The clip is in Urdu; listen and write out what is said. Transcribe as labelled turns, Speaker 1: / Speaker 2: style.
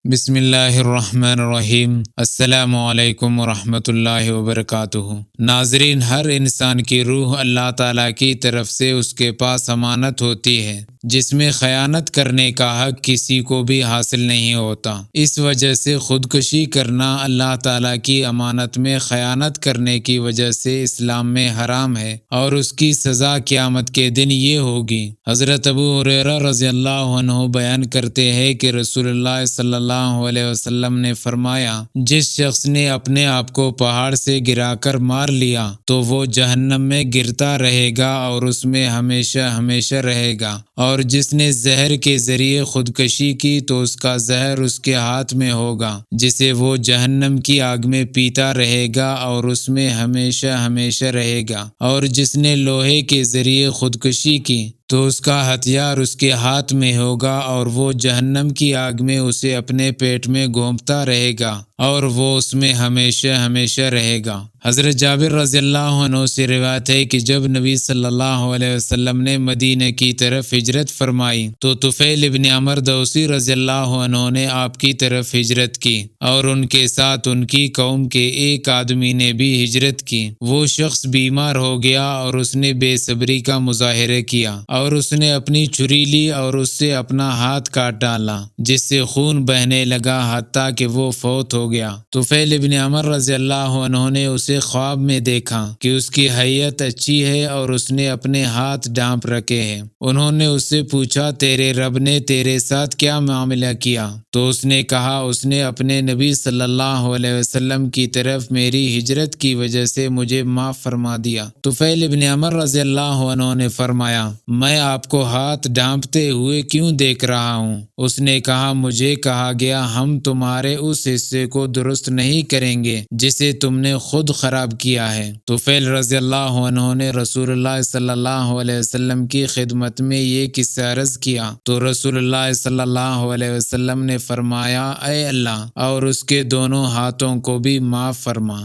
Speaker 1: بسم اللہ الرحمن الرحیم۔ السلام علیکم ورحمۃ اللہ وبرکاتہ۔ ناظرین، ہر انسان کی روح اللہ تعالیٰ کی طرف سے اس کے پاس امانت ہوتی ہے، جس میں خیانت کرنے کا حق کسی کو بھی حاصل نہیں ہوتا۔ اس وجہ سے خودکشی کرنا اللہ تعالیٰ کی امانت میں خیانت کرنے کی وجہ سے اسلام میں حرام ہے، اور اس کی سزا قیامت کے دن یہ ہوگی۔ حضرت ابو ہریرہ رضی اللہ عنہ بیان کرتے ہیں کہ رسول اللہ صلی اللہ علیہ وسلم نے فرمایا، جس شخص نے اپنے آپ کو پہاڑ سے گرا کر مار لیا تو وہ جہنم میں گرتا رہے گا اور اس میں ہمیشہ ہمیشہ رہے گا، اور جس نے زہر کے ذریعے خودکشی کی تو اس کا زہر اس کے ہاتھ میں ہوگا، جسے وہ جہنم کی آگ میں پیتا رہے گا اور اس میں ہمیشہ ہمیشہ رہے گا، اور جس نے لوہے کے ذریعے خودکشی کی تو اس کا ہتھیار اس کے ہاتھ میں ہوگا اور وہ جہنم کی آگ میں اسے اپنے پیٹ میں گھونپتا رہے گا اور وہ اس میں ہمیشہ ہمیشہ رہے گا۔ حضرت جابر رضی اللہ عنہ سے روایت ہے کہ جب نبی صلی اللہ علیہ وسلم نے مدینہ کی طرف ہجرت فرمائی تو طفیل ابن عمر دوسی رضی اللہ عنہ نے آپ کی طرف ہجرت کی، اور ان کے ساتھ ان کی قوم کے ایک آدمی نے بھی ہجرت کی۔ وہ شخص بیمار ہو گیا اور اس نے بے صبری کا مظاہرہ کیا، اور اس نے اپنی چھری لی اور اس سے اپنا ہاتھ کاٹ ڈالا، جس سے خون بہنے لگا حتیٰ کہ وہ فوت ہو گیا۔ طفیل ابن عمر رضی اللہ عنہ نے اسے خواب میں دیکھا کہ اس کی حیت اچھی ہے اور اس نے اپنے ہاتھ ڈھانپ رکھے ہیں۔ انہوں نے اس سے پوچھا، تیرے رب نے تیرے ساتھ کیا معاملہ کیا؟ تو اس نے کہا، اس نے اپنے نبی صلی اللہ علیہ وسلم کی طرف میری ہجرت کی وجہ سے مجھے معاف فرما دیا۔ طفیل ابن عمر رضی اللہ عنہ نے فرمایا، میں آپ کو ہاتھ ڈھانپتے ہوئے کیوں دیکھ رہا ہوں؟ اس نے کہا، مجھے کہا گیا ہم تمہارے اس حصے کو درست نہیں کریں گے جسے تم نے خود خراب کیا ہے۔ طفیل رضی اللہ عنہ نے رسول اللہ صلی اللہ علیہ وسلم کی خدمت میں یہ قصہ عرض کیا تو رسول اللہ صلی اللہ علیہ وسلم نے فرمایا، اے اللہ اور اس کے دونوں ہاتھوں کو بھی معاف فرما۔